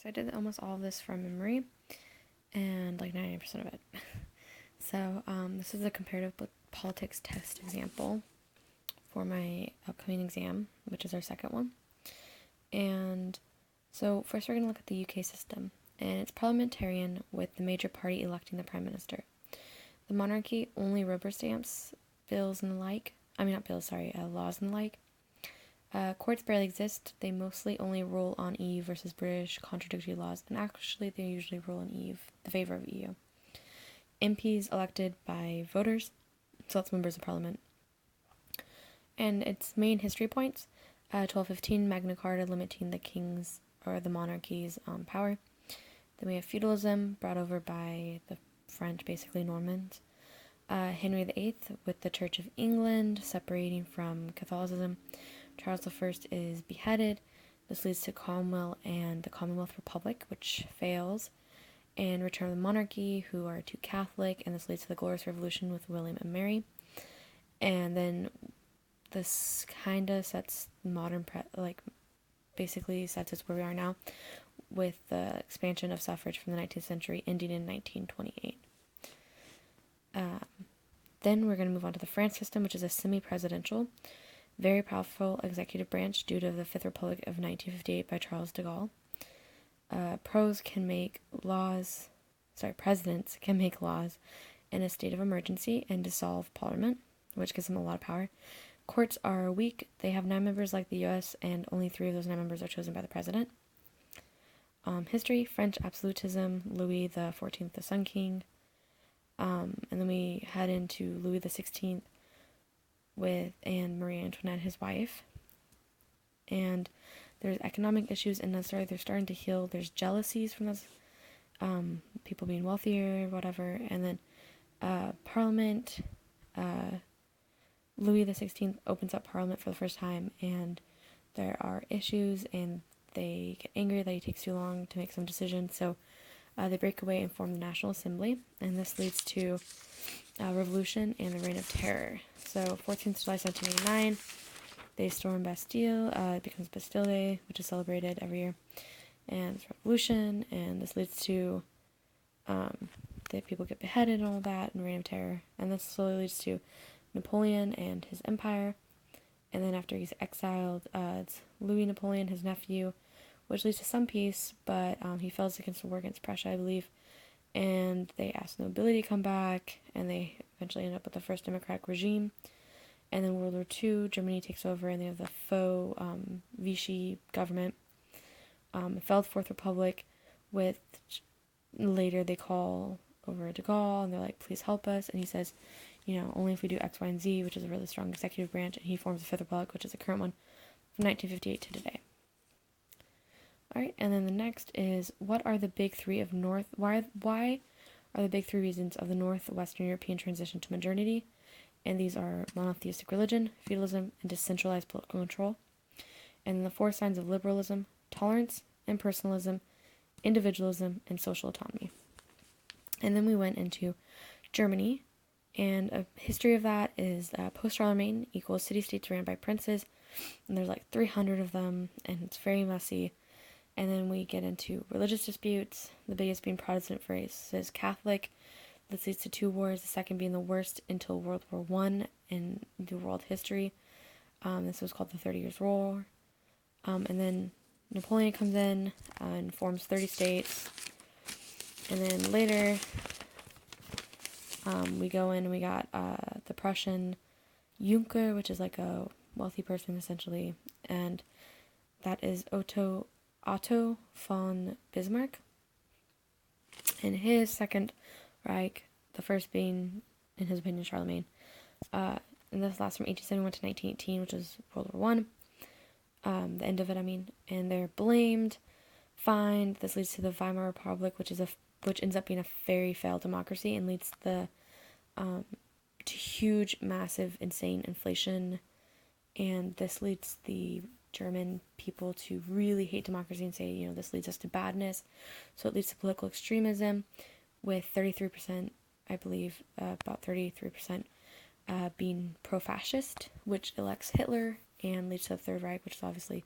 So I did almost all of this from memory, and like 90% of it. So this is a comparative politics test example for my upcoming exam, which is our second one. And so first we're going to look at the UK system, and it's parliamentarian with the major party electing the Prime Minister. The monarchy only rubber stamps bills and the like. Laws and the like. Courts barely exist. They mostly only rule on EU versus British contradictory laws, and actually they usually rule in EU, the favor of EU. MPs elected by voters, so that's members of parliament. And its main history points: 1215 Magna Carta limiting the king's or the monarchy's power. Then we have feudalism brought over by the French, basically Normans. Henry VIII with the Church of England separating from Catholicism. Charles I is beheaded. This leads to Cromwell and the Commonwealth Republic, which fails, and Return of the Monarchy, who are too Catholic, and this leads to the Glorious Revolution with William and Mary. And then this kind of sets modern, basically sets us where we are now, with the expansion of suffrage from the 19th century, ending in 1928. Then we're going to move on to the France system, which is a semi-presidential, very powerful executive branch due to the Fifth Republic of 1958 by Charles de Gaulle. Presidents can make laws in a state of emergency and dissolve parliament, which gives them a lot of power. Courts are weak. They have 9 members like the US, and only 3 of those 9 members are chosen by the president. History: French absolutism, Louis XIV, the Sun King. And then we head into Louis XVI and Marie Antoinette, his wife. And there's economic issues, and they're starting to heal. There's jealousies from those people being wealthier, whatever. And then Parliament, Louis XVI opens up Parliament for the first time, and there are issues, and they get angry that he takes too long to make some decisions. So they break away and form the National Assembly, and this leads to revolution and the Reign of Terror. So 14th July 1789, they storm Bastille. It becomes Bastille Day, which is celebrated every year, and it's revolution, and this leads to that people get beheaded and all that, and Reign of Terror. And this slowly leads to Napoleon and his empire, and then after he's exiled, it's Louis Napoleon, his nephew, which leads to some peace, but he fails against the war against Prussia, I believe, and they ask the nobility to come back, and they eventually end up with the first democratic regime. And then World War II, Germany takes over, and they have the faux Vichy government. Failed Fourth Republic, with later they call over de Gaulle, and they're like, please help us, and he says, only if we do X, Y, and Z, which is a really strong executive branch, and he forms the Fifth Republic, which is the current one, from 1958 to today. Alright, and then the next is, why are the big 3 reasons of the Northwestern European transition to modernity? And these are monotheistic religion, feudalism, and decentralized political control. And then the 4 signs of liberalism: tolerance, impersonalism, individualism, and social autonomy. And then we went into Germany, and a history of that is post-Charlemagne equals city-states ran by princes, and there's like 300 of them, and it's very messy. And then we get into religious disputes, the biggest being Protestant versus Catholic. This leads to 2 wars, the second being the worst until World War I in the world history. This was called the 30 Years' War. And then Napoleon comes in and forms 30 states. And then later, we go in and we got the Prussian Junker, which is like a wealthy person essentially. And that is Otto von Bismarck. In his second Reich, the first being, in his opinion, Charlemagne. And this lasts from 1871 to 1918, which is World War I. The end of it, and they're blamed, fined. This leads to the Weimar Republic, which ends up being a very failed democracy, and leads to huge, massive, insane inflation. And this leads the German people to really hate democracy and say, this leads us to badness. So it leads to political extremism, with 33%, I believe, about 33% being pro-fascist, which elects Hitler and leads to the Third Reich, which is obviously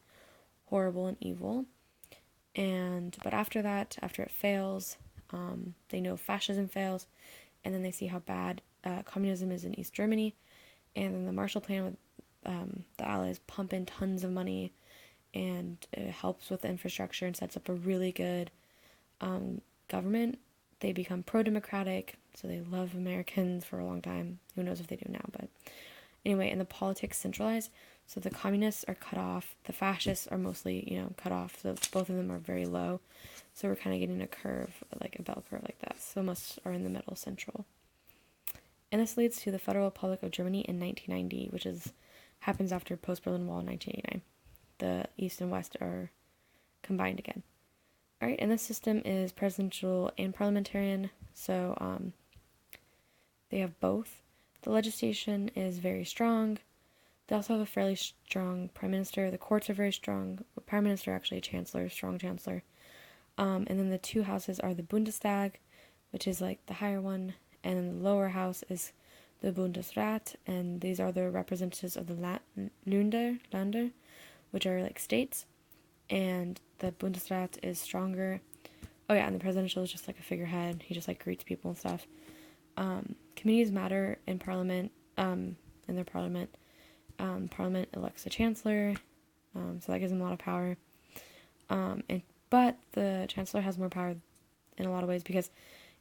horrible and evil. But after that, after it fails, they know fascism fails, and then they see how bad communism is in East Germany, and then the Marshall Plan with the Allies pump in tons of money, and it helps with the infrastructure and sets up a really good government. They become pro-democratic, so they love Americans for a long time. Who knows if they do now, but anyway, and the politics centralized. So the communists are cut off, the fascists are mostly, cut off, so both of them are very low. So we're kind of getting a curve, like a bell curve like that. So most are in the middle, central. And this leads to the Federal Republic of Germany in 1990, which happens after post-Berlin Wall in 1989. The East and West are combined again. All right, and this system is presidential and parliamentarian, so they have both. The legislation is very strong. They also have a fairly strong prime minister. The courts are very strong. The prime minister, actually, a chancellor, strong chancellor. And then the two houses are the Bundestag, which is like the higher one, and then the lower house is the Bundesrat, and these are the representatives of the Länder, which are like states, and the Bundesrat is stronger. Oh yeah, and the presidential is just like a figurehead. He just like greets people and stuff. Committees matter in Parliament, in their Parliament. Parliament elects a chancellor, so that gives them a lot of power. But the chancellor has more power in a lot of ways because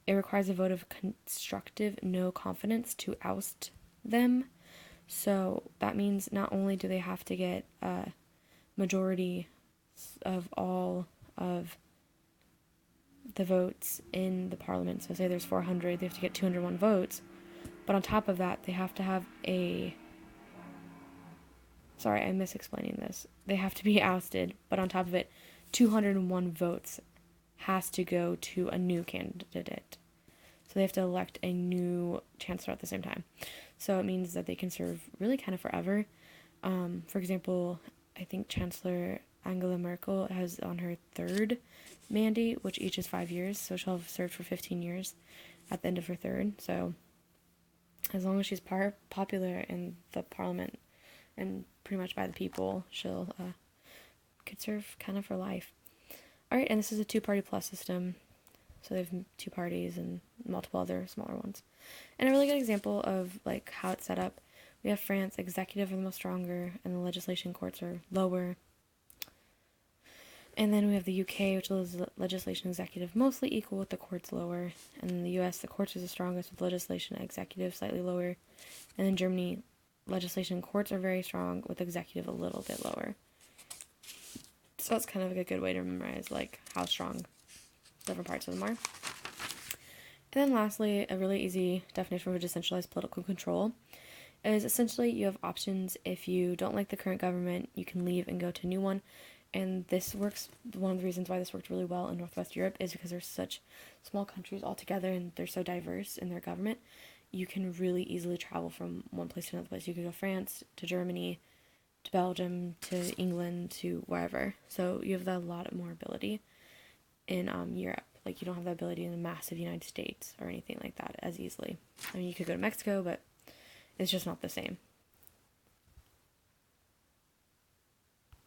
it requires a vote of constructive no confidence to oust them. So that means not only do they have to get a majority of all of the votes in the parliament, so say there's 400, they have to get 201 votes, but on top of that, they have to have sorry, I'm misexplaining this. They have to be ousted, but on top of it, 201 votes has to go to a new candidate. So they have to elect a new chancellor at the same time. So it means that they can serve really kind of forever. For example, I think Chancellor Angela Merkel has on her third mandate, which each is 5 years. So she'll have served for 15 years at the end of her third. So as long as she's popular in the parliament and pretty much by the people, she'll could serve kind of for life. All right, and this is a two-party plus system. So they have two parties and multiple other smaller ones. And a really good example of like how it's set up, we have France, executive are the most stronger, and the legislation courts are lower. And then we have the UK, which is legislation executive mostly equal with the courts lower. And in the US, the courts are the strongest with legislation executive slightly lower. And in Germany, legislation courts are very strong with executive a little bit lower. So that's kind of like a good way to memorize like how strong different parts of them are. And then lastly, a really easy definition for decentralized political control is essentially you have options. If you don't like the current government, you can leave and go to a new one. And this works, one of the reasons why this worked really well in Northwest Europe is because they're such small countries all together and they're so diverse in their government. You can really easily travel from one place to another place. You could go France to Germany, to Belgium, to England, to wherever. So you have a lot more ability in Europe. Like you don't have the ability in the massive United States or anything like that as easily. I mean, you could go to Mexico, but it's just not the same.